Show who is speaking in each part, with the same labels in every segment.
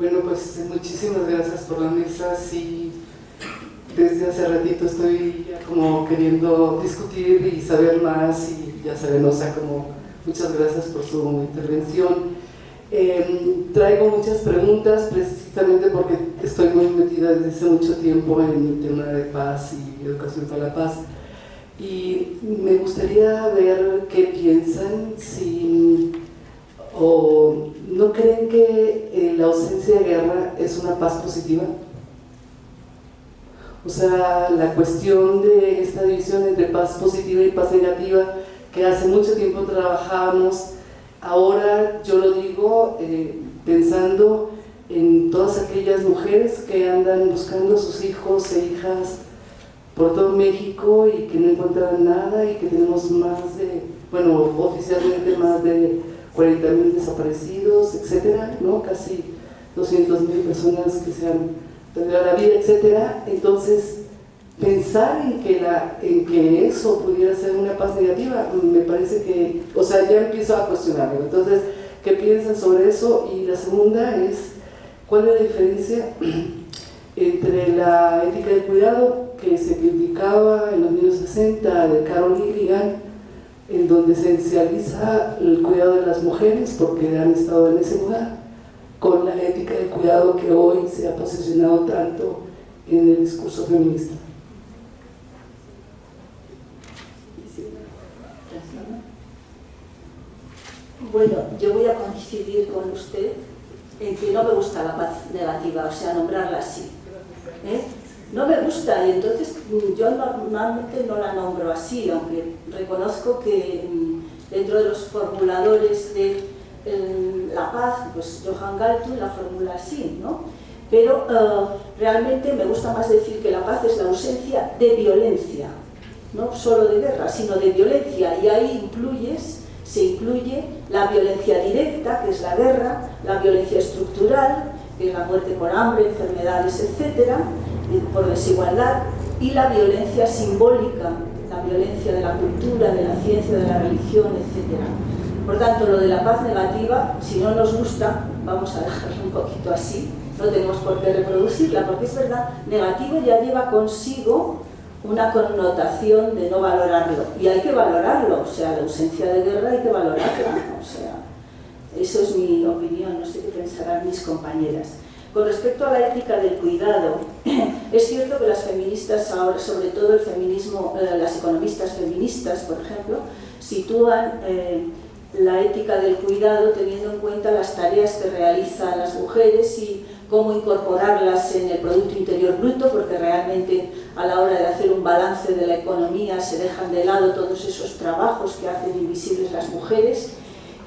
Speaker 1: Bueno, pues muchísimas gracias por la mesa. Sí, desde hace ratito estoy ya como queriendo discutir y saber más y ya saben, o sea, como muchas gracias por su intervención. Traigo muchas preguntas precisamente porque estoy muy metida desde hace mucho tiempo en el tema de paz y educación para la paz. Y me gustaría ver qué piensan, si o no creen que la ausencia de guerra es una paz positiva. O sea, la cuestión de esta división entre paz positiva y paz negativa que hace mucho tiempo trabajábamos, ahora yo lo digo pensando en todas aquellas mujeres que andan buscando a sus hijos e hijas por todo México y que no encuentran nada, y que tenemos más de, bueno, oficialmente más de 40,000 desaparecidos, etcétera, ¿no? Casi 200,000 personas que se han perdido la vida, etcétera. Entonces, pensar en que eso pudiera ser una paz negativa, me parece que, o sea, ya empiezo a cuestionarlo. Entonces, ¿qué piensan sobre eso? Y la segunda es, ¿cuál es la diferencia entre la ética del cuidado que se criticaba en los años 60 de Carol Gilligan, en donde se esencializa el cuidado de las mujeres porque han estado en ese lugar, con la ética del cuidado que hoy se ha posicionado tanto en el discurso feminista?
Speaker 2: Bueno, yo voy a coincidir con usted en que no me gusta la paz negativa, o sea, nombrarla así. No me gusta, y entonces yo normalmente no la nombro así, aunque reconozco que dentro de los formuladores de la paz, pues Johan Galtung la formula así, ¿no? Pero realmente me gusta más decir que la paz es la ausencia de violencia, no solo de guerra, sino de violencia, y ahí se incluye la violencia directa, que es la guerra, la violencia estructural, que es la muerte por hambre, enfermedades, etcétera, por desigualdad, y la violencia simbólica, la violencia de la cultura, de la ciencia, de la religión, etcétera. Por tanto, lo de la paz negativa, si no nos gusta, vamos a dejarlo un poquito así, no tenemos por qué reproducirla, porque es verdad, negativo ya lleva consigo una connotación de no valorarlo, y hay que valorarlo, o sea, la ausencia de guerra hay que valorarla, o sea, eso es mi opinión, no sé qué pensarán mis compañeras. Con respecto a la ética del cuidado, es cierto que las feministas ahora, sobre todo el feminismo, las economistas feministas, por ejemplo, sitúan la ética del cuidado teniendo en cuenta las tareas que realizan las mujeres y cómo incorporarlas en el Producto Interior Bruto, porque realmente a la hora de hacer un balance de la economía se dejan de lado todos esos trabajos que hacen invisibles las mujeres,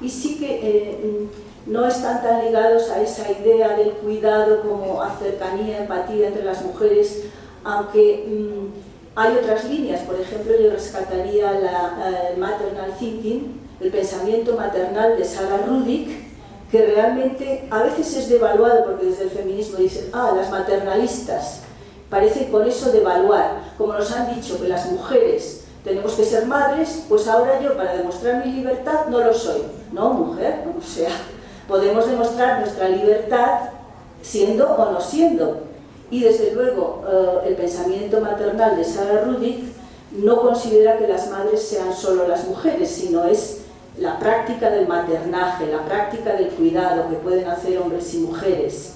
Speaker 2: y sí que no están tan ligados a esa idea del cuidado como a cercanía, empatía entre las mujeres, aunque hay otras líneas. Por ejemplo, yo rescataría el maternal thinking, el pensamiento maternal de Sarah Rudick, que realmente a veces es devaluado porque desde el feminismo dicen, las maternalistas, parece con eso devaluar, como nos han dicho que las mujeres tenemos que ser madres, pues ahora yo para demostrar mi libertad no lo soy. No, mujer, o sea, podemos demostrar nuestra libertad siendo o no siendo. Y desde luego el pensamiento maternal de Sarah Rudick no considera que las madres sean solo las mujeres, sino es la práctica del maternaje, la práctica del cuidado que pueden hacer hombres y mujeres.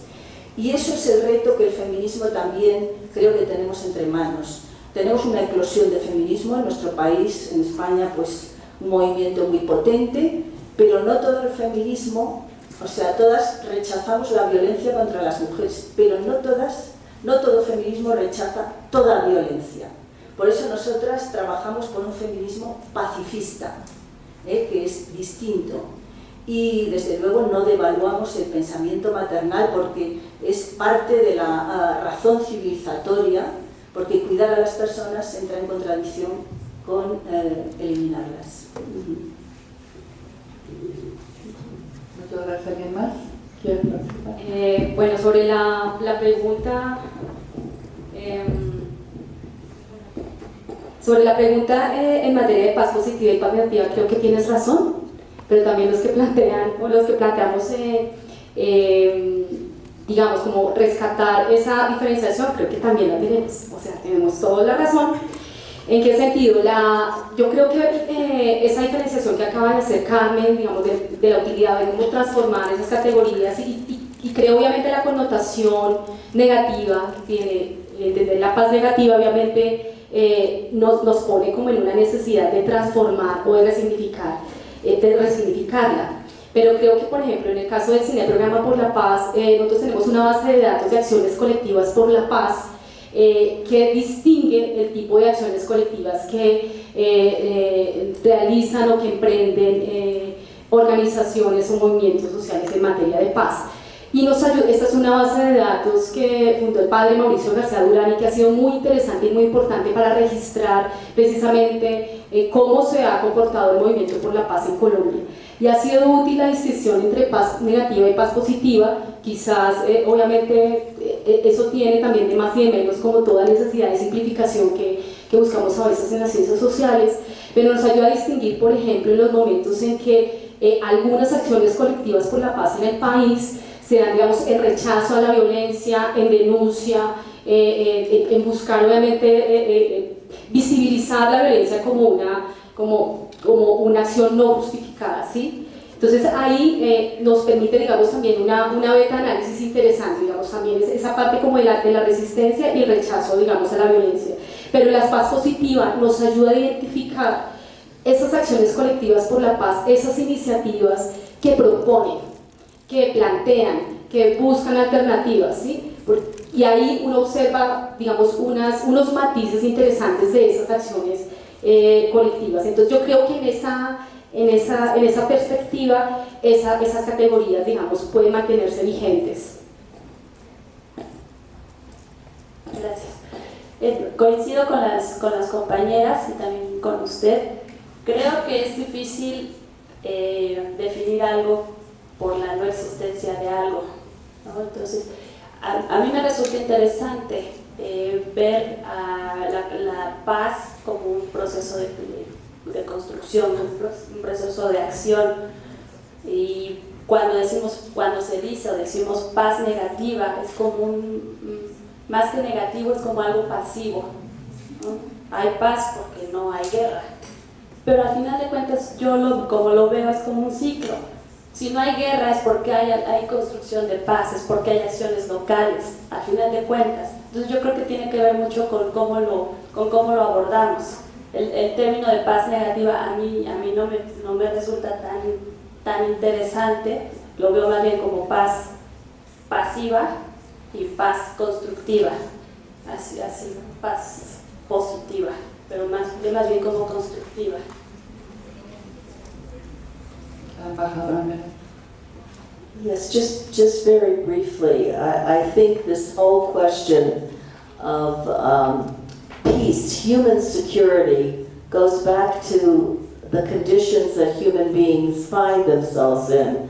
Speaker 2: Y eso es el reto que el feminismo también creo que tenemos entre manos. Tenemos una eclosión de feminismo en nuestro país, en España, pues un movimiento muy potente, pero no todo el feminismo, o sea, todas rechazamos la violencia contra las mujeres, pero no todo feminismo rechaza toda violencia. Por eso nosotras trabajamos por un feminismo pacifista, que es distinto. Y desde luego no devaluamos el pensamiento maternal porque es parte de la razón civilizatoria, porque cuidar a las personas entra en contradicción con eliminarlas.
Speaker 1: Muchas gracias. ¿Alguien más quiere participar?
Speaker 3: Bueno, sobre la pregunta en materia de paz positiva y paz negativa, creo que tienes razón, pero también los que planteamos, digamos, digamos, como rescatar esa diferenciación, creo que también la tenemos, o sea, tenemos toda la razón. ¿En qué sentido? Yo creo que esa diferenciación que acaba de hacer Carmen, digamos, de la utilidad de cómo transformar esas categorías y creo obviamente la connotación negativa que tiene, entender la paz negativa obviamente nos pone como en una necesidad de transformar o de resignificarla. Pero creo que, por ejemplo, en el caso del Cine Programa por la Paz, nosotros tenemos una base de datos de acciones colectivas por la paz que distingue el tipo de acciones colectivas que realizan o que emprenden organizaciones o movimientos sociales en materia de paz. Y nos ayuda, esta es una base de datos que fundó el padre Mauricio García Durán y que ha sido muy interesante y muy importante para registrar precisamente cómo se ha comportado el movimiento por la paz en Colombia. Y ha sido útil la distinción entre paz negativa y paz positiva. Quizás, obviamente, eso tiene también de más y de menos, como toda necesidad de simplificación que buscamos a veces en las ciencias sociales, pero nos ayuda a distinguir, por ejemplo, en los momentos en que algunas acciones colectivas por la paz en el país se dan, digamos, en rechazo a la violencia, en denuncia, en buscar, obviamente, visibilizar la violencia como una acción no justificada, ¿sí? Entonces ahí nos permite, digamos, también una beta-análisis interesante, digamos, también esa parte como de la resistencia y el rechazo, digamos, a la violencia. Pero la paz positiva nos ayuda a identificar esas acciones colectivas por la paz, esas iniciativas que proponen, que plantean, que buscan alternativas, ¿sí? Y ahí uno observa, digamos, unos matices interesantes de esas acciones colectivas. Entonces yo creo que en esa perspectiva esas categorías, digamos, pueden mantenerse vigentes.
Speaker 2: Gracias. Coincido con las compañeras y también con usted. Creo que es difícil definir algo por la no existencia de algo, ¿no? Entonces, a mí me resulta interesante ver a la paz como un proceso de construcción, un proceso de acción, y cuando se dice o decimos paz negativa, es como más que negativo, es como algo pasivo, ¿no? Hay paz porque no hay guerra, pero al final de cuentas como lo veo es como un ciclo. Si no hay guerra es porque hay construcción de paz, es porque hay acciones locales, al final de cuentas. Entonces yo creo que tiene que ver mucho con cómo lo abordamos. El término de paz negativa a mí no me resulta tan interesante, lo veo más bien como paz pasiva y paz constructiva, así paz positiva, pero más bien como constructiva.
Speaker 4: Yes, just very briefly, I think this whole question of peace, human security, goes back to the conditions that human beings find themselves in.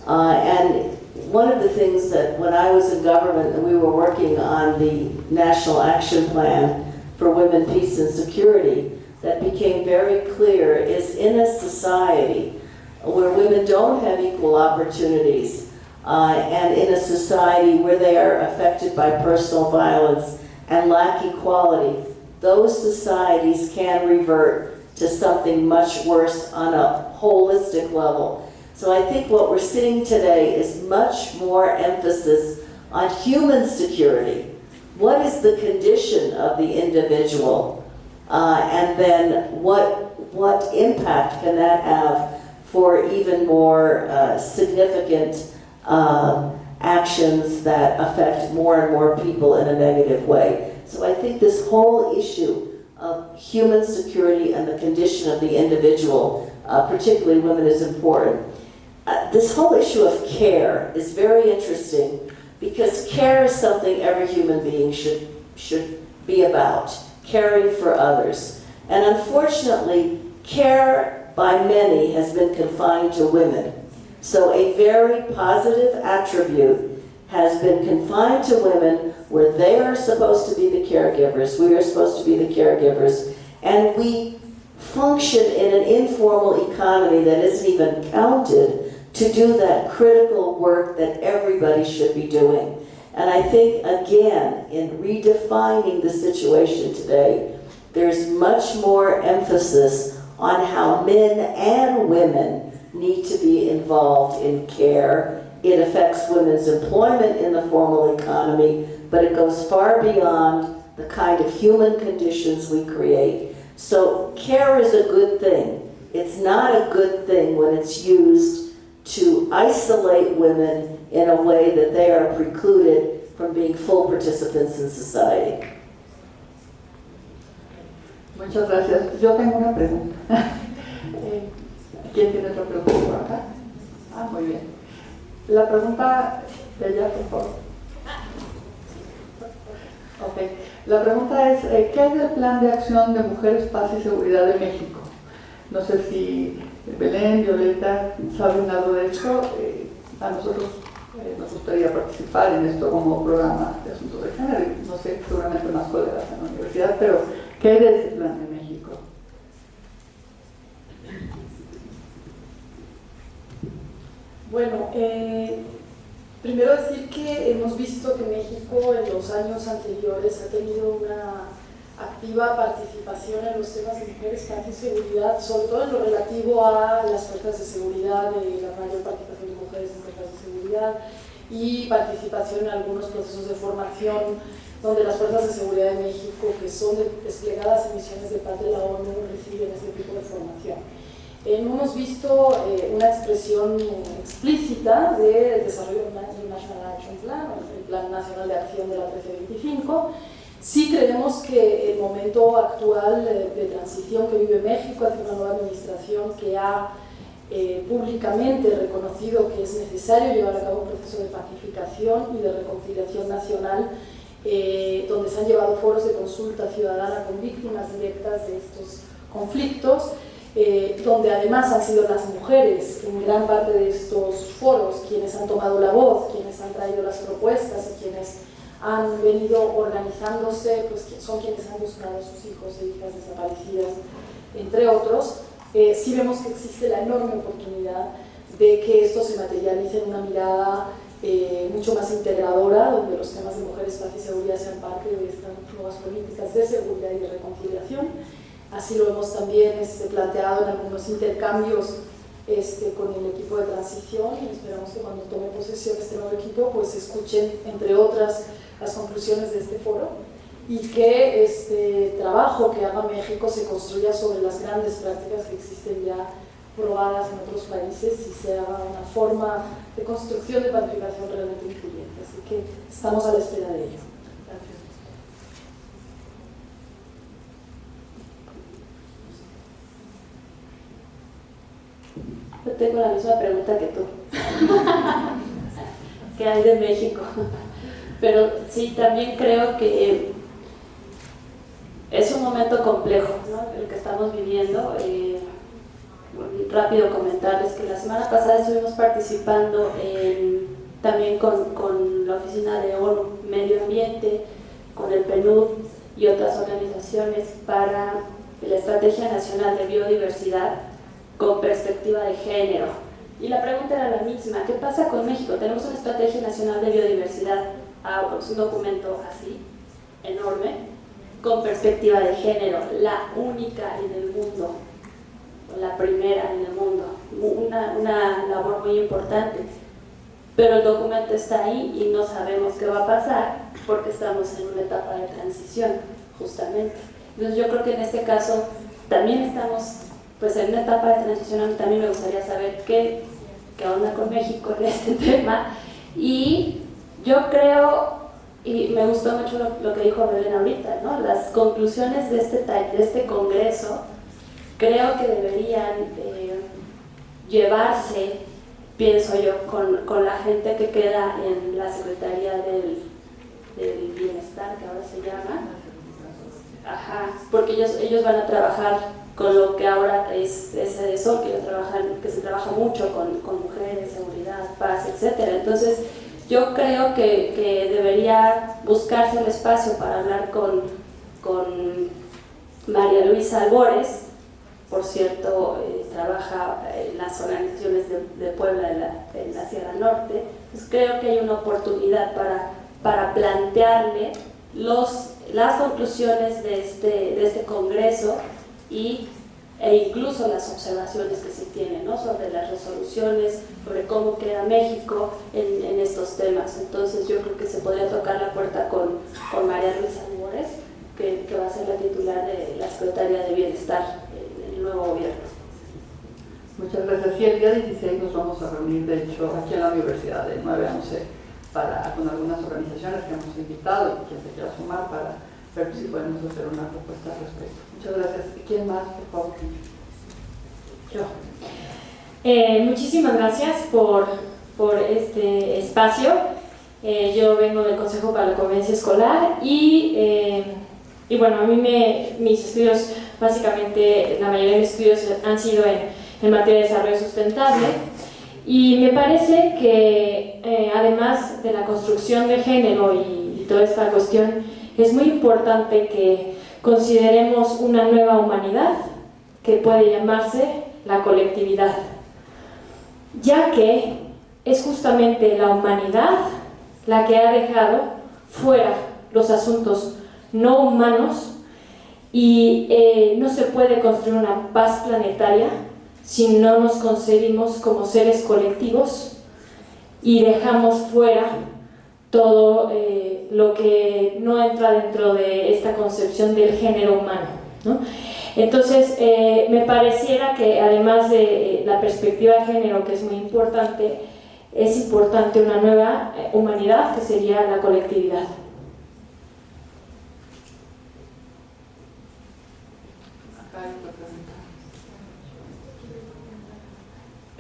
Speaker 4: And one of the things that when I was in government and we were working on the National Action Plan for Women, Peace and Security, that became very clear is in a society where women don't have equal opportunities, and in a society where they are affected by personal violence and lack equality, those societies can revert to something much worse on a holistic level. So I think what we're seeing today is much more emphasis on human security. What is the condition of the individual? And then what impact can that have for even more significant actions that affect more and more people in a negative way. So I think this whole issue of human security and the condition of the individual, particularly women, is important. This whole issue of care is very interesting because care is something every human being should be about, caring for others. And unfortunately, care by many has been confined to women. So a very positive attribute has been confined to women where they are supposed to be the caregivers, we are supposed to be the caregivers, and we function in an informal economy that isn't even counted to do that critical work that everybody should be doing. And I think, again, in redefining the situation today, there's much more emphasis on how men and women need to be involved in care. It affects women's employment in the formal economy, but it goes far beyond the kind of human conditions we create. So care is a good thing. It's not a good thing when it's used to isolate women in a way that they are precluded from being full participants in society.
Speaker 5: Muchas gracias. Yo tengo una pregunta. ¿Quién tiene otra pregunta por acá? Ah, muy bien. La pregunta de ella, por favor. Ok. La pregunta es, ¿qué hay del Plan de Acción de Mujeres, Paz y Seguridad de México? No sé si Belén, Violeta, saben algo de esto. A nosotros nos gustaría participar en esto como programa de asuntos de género. No sé, seguramente más colegas en la universidad, pero ¿qué hay de ese plan de México?
Speaker 6: Bueno, primero decir que hemos visto que México en los años anteriores ha tenido una activa participación en los temas de mujeres, paz y seguridad, sobre todo en lo relativo a las fuerzas de seguridad, la mayor participación de mujeres en fuerzas de seguridad y participación en algunos procesos de formación donde las fuerzas de seguridad de México, que son desplegadas en misiones de paz de la ONU, reciben este tipo de formación. No hemos visto una expresión explícita del desarrollo del National Action Plan, el Plan Nacional de Acción de la 1325. Sí creemos que el momento actual de transición que vive México hacia una nueva administración que ha públicamente reconocido que es necesario llevar a cabo un proceso de pacificación y de reconciliación nacional, donde se han llevado foros de consulta ciudadana con víctimas directas de estos conflictos, donde además han sido las mujeres en gran parte de estos foros quienes han tomado la voz, quienes han traído las propuestas y quienes han venido organizándose, pues son quienes han buscado a sus hijos e hijas desaparecidas, entre otros. Sí vemos que existe la enorme oportunidad de que esto se materialice en una mirada mucho más integradora, donde los temas de mujeres, paz y seguridad sean parte de estas nuevas políticas de seguridad y de reconciliación. Así lo hemos también planteado en algunos intercambios con el equipo de transición, y esperamos que cuando tome posesión este nuevo equipo pues escuchen, entre otras, las conclusiones de este foro y que este trabajo que haga México se construya sobre las grandes prácticas que existen ya probadas en otros países y se haga una forma de construcción de pacificación realmente incluyente. Así que estamos a la espera de ello. Gracias.
Speaker 2: Yo tengo la misma pregunta que tú. ¿Qué hay de México? Pero sí, también creo que es un momento complejo, ¿no?, el que estamos viviendo. Rápido comentarles que la semana pasada estuvimos participando también con la Oficina de ONU Medio Ambiente, con el PNUD y otras organizaciones para la Estrategia Nacional de Biodiversidad con perspectiva de género. Y la pregunta era la misma: ¿qué pasa con México? Tenemos una Estrategia Nacional de Biodiversidad, un documento así, enorme, con perspectiva de género, la única en el mundo, la primera en el mundo, una labor muy importante. Pero el documento está ahí y no sabemos qué va a pasar porque estamos en una etapa de transición, justamente. Entonces yo creo que en este caso también estamos pues en una etapa de transición. A mí también me gustaría saber qué onda con México en este tema. Y yo creo, y me gustó mucho lo que dijo Belén ahorita, ¿no?, las conclusiones de este congreso creo que deberían llevarse, pienso yo, con la gente que queda en la Secretaría del Bienestar, que ahora se llama. Ajá, porque ellos van a trabajar con lo que ahora es SEDESOL, que se trabaja mucho con mujeres, seguridad, paz, etc. Entonces yo creo que debería buscarse un espacio para hablar con María Luisa Albores. Por cierto, trabaja en las organizaciones de Puebla, en la Sierra Norte, pues creo que hay una oportunidad para plantearle las conclusiones de este congreso e incluso las observaciones que se tienen, ¿no?, sobre las resoluciones, sobre cómo queda México en estos temas. Entonces yo creo que se podría tocar la puerta con María Luisa Albores, que va a ser la titular de la Secretaría de Bienestar en el nuevo gobierno.
Speaker 5: Muchas gracias. Sí, el día 16 nos vamos a reunir, de hecho, aquí en la universidad de 9 a 11 con algunas organizaciones que hemos invitado y quien se quiera sumar para ver si podemos hacer una propuesta al respecto. Muchas gracias. ¿Quién más, por favor?
Speaker 7: Yo. Muchísimas gracias por este espacio. Yo vengo del Consejo para la Convivencia Escolar y bueno, a mí mis estudios, básicamente la mayoría de mis estudios han sido en materia de desarrollo sustentable, y me parece que además de la construcción de género y toda esta cuestión, es muy importante que consideremos una nueva humanidad que puede llamarse la colectividad, ya que es justamente la humanidad la que ha dejado fuera los asuntos no humanos, y no se puede construir una paz planetaria si no nos concebimos como seres colectivos y dejamos fuera todo lo que no entra dentro de esta concepción del género humano, ¿no? Entonces, me pareciera que además de la perspectiva de género, que es muy importante, es importante una nueva humanidad, que sería la colectividad.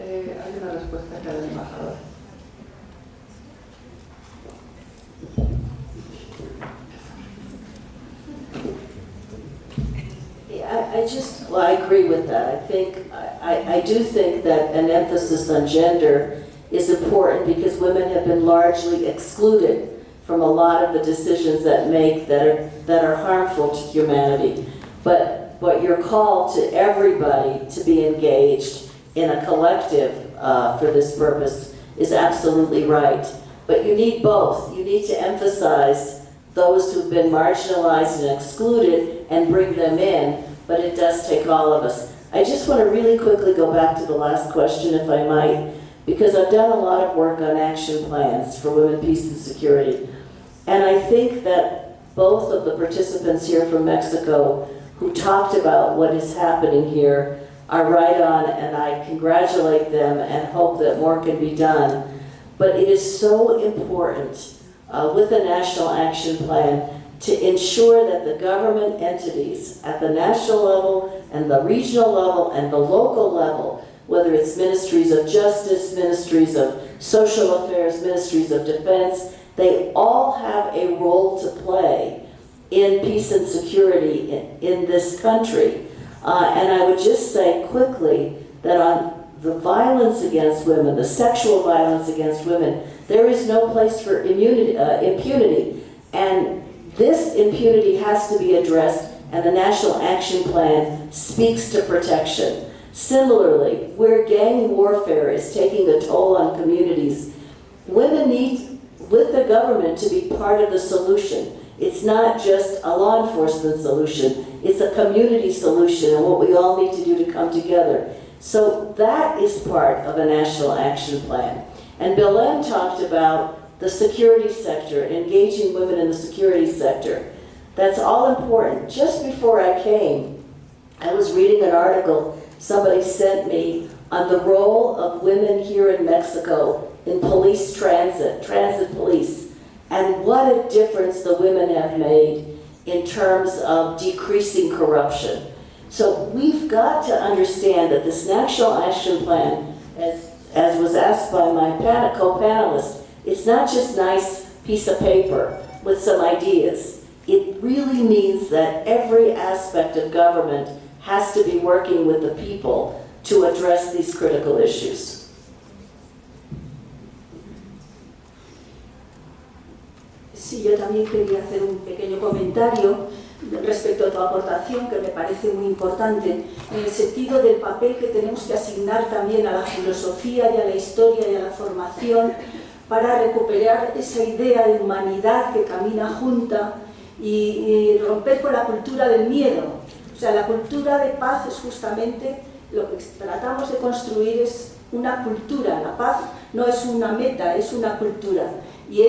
Speaker 5: Hay una respuesta acá del embajador.
Speaker 4: I agree with that. I do think that an emphasis on gender is important because women have been largely excluded from a lot of the decisions that are harmful to humanity. But your call to everybody to be engaged in a collective for this purpose is absolutely right. But you need both. You need to emphasize those who've been marginalized and excluded and bring them in, but it does take all of us. I just want to really quickly go back to the last question, if I might, because I've done a lot of work on action plans for women, peace, and security. And I think that both of the participants here from Mexico who talked about what is happening here are right on, and I congratulate them and hope that more can be done. But it is so important with the National Action Plan to ensure that the government entities at the national level and the regional level and the local level, whether it's ministries of justice, ministries of social affairs, ministries of defense, they all have a role to play in peace and security in this country. And I would just say quickly that on the violence against women, the sexual violence against women, there is no place for impunity. And this impunity has to be addressed, and the National Action Plan speaks to protection. Similarly, where gang warfare is taking a toll on communities, women need, with the government, to be part of the solution. It's not just a law enforcement solution, it's a community solution, and what we all need to do to come together. So that is part of a National Action Plan. And Belen talked about the security sector, engaging women in the security sector. That's all important. Just before I came, I was reading an article somebody sent me on the role of women here in Mexico in police transit police, and what a difference the women have made in terms of decreasing corruption. So we've got to understand that this National Action Plan, as was asked by my co-panelist, it's not just a nice piece of paper with some ideas. It really means that every aspect of government has to be working with the people to address these critical issues.
Speaker 2: Sí, yo también quería hacer un pequeño comentario, respecto a tu aportación, que me parece muy importante, en el sentido del papel que tenemos que asignar también a la filosofía y a la historia y a la formación para recuperar esa idea de humanidad que camina junta y romper con la cultura del miedo. O sea, la cultura de paz es justamente lo que tratamos de construir, es una cultura. La paz no es una meta, es una cultura. Y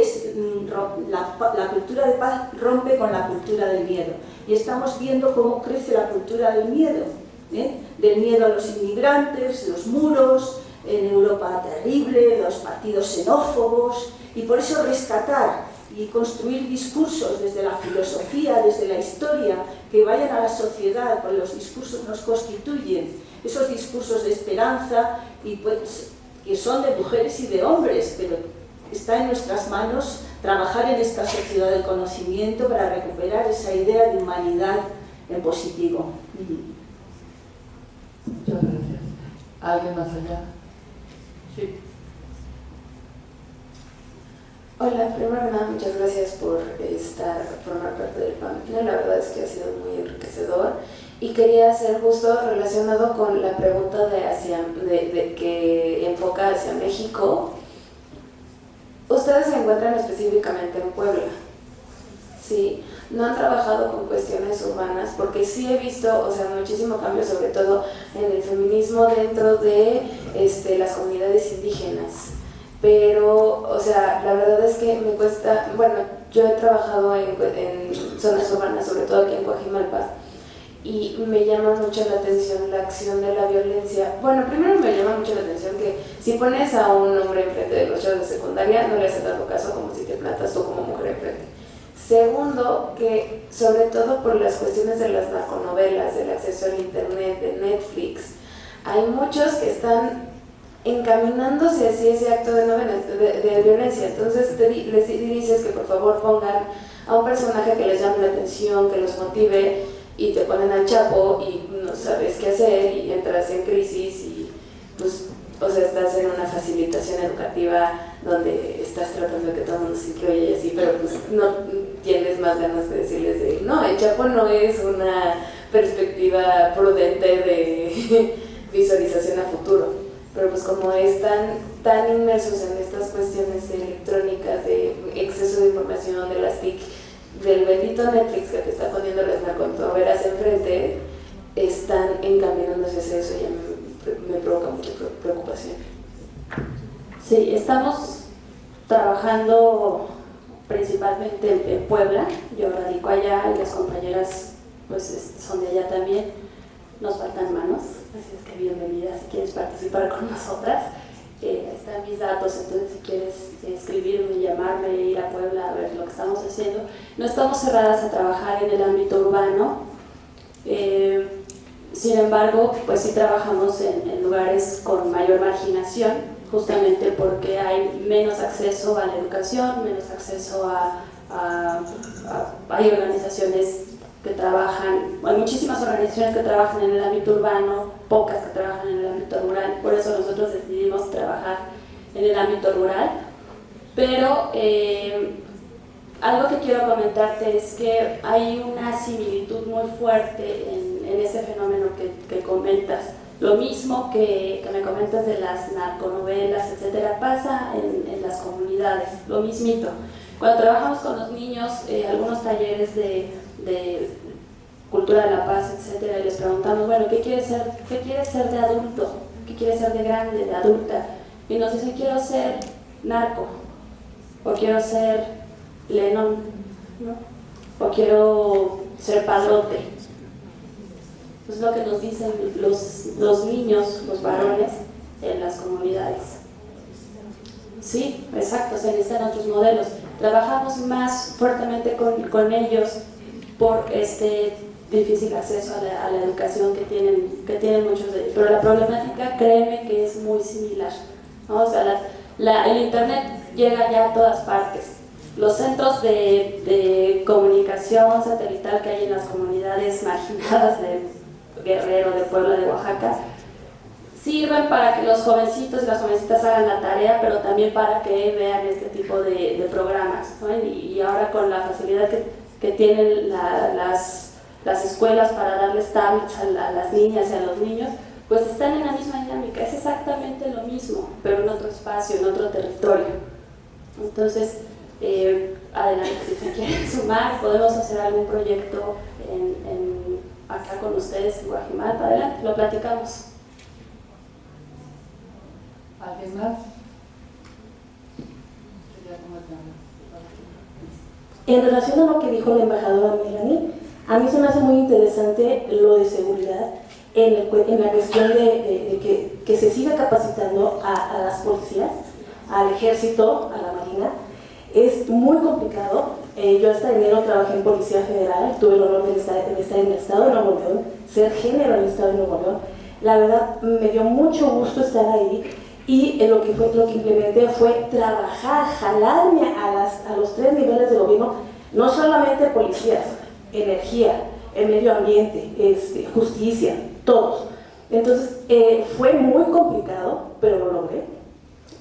Speaker 2: la cultura de paz rompe con la cultura del miedo. Y estamos viendo cómo crece la cultura del miedo, del miedo a los inmigrantes, los muros, en Europa terrible, los partidos xenófobos, y por eso rescatar y construir discursos desde la filosofía, desde la historia, que vayan a la sociedad, porque los discursos nos constituyen, esos discursos de esperanza, y pues, que son de mujeres y de hombres, pero está en nuestras manos trabajar en esta sociedad del conocimiento para recuperar esa idea de humanidad en positivo.
Speaker 5: Muchas gracias. ¿Alguien más allá? Sí.
Speaker 8: Hola, primero que nada, muchas gracias por formar parte del panel. La verdad es que ha sido muy enriquecedor. Y quería hacer justo relacionado con la pregunta de que enfoca hacia México. Ustedes se encuentran específicamente en Puebla, ¿sí? No han trabajado con cuestiones urbanas, porque sí he visto, o sea, muchísimo cambio, sobre todo en el feminismo dentro de las comunidades indígenas. Pero, o sea, la verdad es que me cuesta, bueno, yo he trabajado en zonas urbanas, sobre todo aquí en Coajimalpa, y me llama mucho la atención la acción de la violencia. Bueno, primero me llama mucho la atención que si pones a un hombre enfrente de los chavos de secundaria, no le hace tanto caso como si te plantas tú como mujer enfrente. Segundo, que sobre todo por las cuestiones de las narconovelas, del acceso al internet, de Netflix, hay muchos que están encaminándose hacia ese acto de violencia. Entonces les dices que por favor pongan a un personaje que les llame la atención, que los motive, y te ponen al Chapo y no sabes qué hacer y entras en crisis y pues, o sea, estás en una facilitación educativa donde estás tratando de que todo el mundo se incluya y así, pero pues no tienes más ganas de decirles de no, el Chapo no es una perspectiva prudente de visualización a futuro, pero pues como están tan inmersos en estas cuestiones electrónicas de exceso de información, de las TIC, del bendito Netflix que te está poniendo las narconovelas enfrente, están encaminándose hacia eso y a mí me provoca mucha preocupación.
Speaker 3: Sí, estamos trabajando principalmente en Puebla. Yo radico allá y las compañeras pues son de allá también. Nos faltan manos, así es que bienvenida si quieres participar con nosotras. Están mis datos, entonces si quieres escribirme, llamarme, ir a Puebla a ver lo que estamos haciendo. No estamos cerradas a trabajar en el ámbito urbano, sin embargo, pues sí trabajamos en lugares con mayor marginación, justamente porque hay menos acceso a la educación, menos acceso hay organizaciones que trabajan, hay muchísimas organizaciones que trabajan en el ámbito urbano, pocas que trabajan en el ámbito rural, por eso nosotros decidimos trabajar en el ámbito rural. Pero algo que quiero comentarte es que hay una similitud muy fuerte en ese fenómeno que comentas. Lo mismo que me comentas de las narconovelas, etcétera, pasa en las comunidades, lo mismito. Cuando trabajamos con los niños, algunos talleres de cultura de la paz, etcétera, y les preguntamos, bueno, ¿qué quieres ser de adulto? ¿Qué quieres ser de grande, de adulta? Y nos dicen, quiero ser narco, o quiero ser Lenón, ¿no? O quiero ser padrote. Es lo que nos dicen los niños, los varones en las comunidades. Sí, exacto, se necesitan otros modelos. Trabajamos más fuertemente con ellos por este difícil acceso a la educación que tienen muchos de ellos. Pero la problemática, créeme que es muy similar, ¿no? O sea, el internet llega ya a todas partes. Los centros de comunicación satelital que hay en las comunidades marginadas de Guerrero, de Puebla, de Oaxaca, sirven para que los jovencitos y las jovencitas hagan la tarea, pero también para que vean este tipo de programas, ¿no? Y ahora con la facilidad
Speaker 2: que tienen las escuelas para darles tablets a las niñas y a los niños, pues están en la misma dinámica, es exactamente lo mismo, pero en otro espacio, en otro territorio. Entonces, adelante, si se quieren sumar, podemos hacer algún proyecto acá con ustedes en Guajimalpa, adelante, lo platicamos.
Speaker 5: ¿Alguien más?
Speaker 9: En relación a lo que dijo la embajadora Melanie, a mí se me hace muy interesante lo de seguridad en la cuestión de que se siga capacitando a las policías, al ejército, a la marina. Es muy complicado. Yo hasta enero trabajé en Policía Federal, tuve el honor de estar en el Estado de Nuevo León, ser género en el Estado de Nuevo León. La verdad, me dio mucho gusto estar ahí y lo que implementé fue trabajar, jalarme a los 3 niveles de gobierno, no solamente policías, energía, el medio ambiente, justicia, todos. Entonces, fue muy complicado, pero lo logré.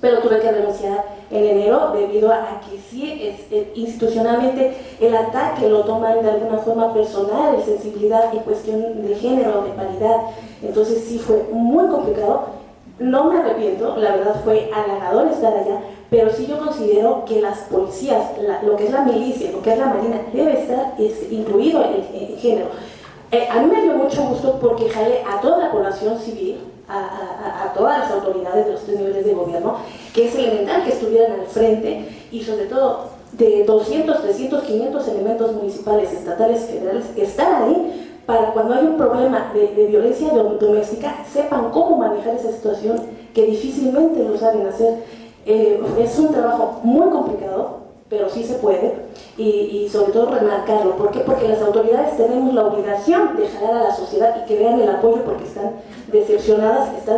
Speaker 9: Pero tuve que renunciar en enero debido a que sí, institucionalmente el ataque lo toman de alguna forma personal, de sensibilidad y cuestión de género, de paridad. Entonces sí fue muy complicado. No me arrepiento, la verdad fue halagador estar allá, pero sí yo considero que las policías, lo que es la milicia, lo que es la marina, debe estar incluido en género. A mí me dio mucho gusto porque jalé a toda la población civil, a todas las autoridades de los 3 niveles de gobierno, que es elemental que estuvieran al frente y sobre todo de 200, 300, 500 elementos municipales, estatales, federales, estar ahí para cuando hay un problema de violencia doméstica, sepan cómo manejar esa situación que difícilmente lo saben hacer. Es un trabajo muy complicado, pero sí se puede, y sobre todo remarcarlo. ¿Por qué? Porque las autoridades tenemos la obligación de jalar a la sociedad y que vean el apoyo porque están decepcionadas, está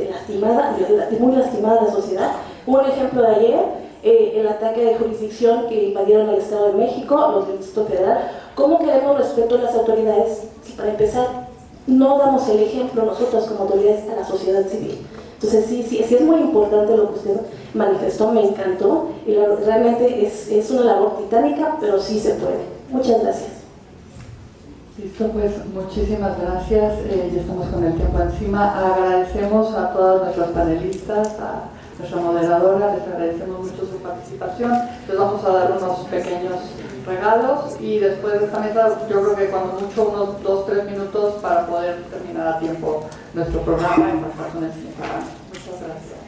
Speaker 9: lastimada, muy lastimada la sociedad. Un ejemplo de ayer, el ataque de jurisdicción que invadieron el Estado de México, los del Distrito Federal. ¿Cómo queremos respeto a las autoridades si para empezar no damos el ejemplo nosotros como autoridades a la sociedad civil? Entonces sí es muy importante lo que usted manifestó, me encantó y realmente es una labor titánica, pero sí se puede. Muchas gracias.
Speaker 5: Listo, pues muchísimas gracias. Ya estamos con el tiempo encima. Agradecemos a todas nuestras panelistas, a nuestra moderadora, les agradecemos mucho su participación. Les vamos a dar unos pequeños regalos y después de esta mesa yo creo que cuando mucho unos 2-3 minutos para poder terminar a tiempo nuestro programa y pasar con el siguiente. Muchas gracias.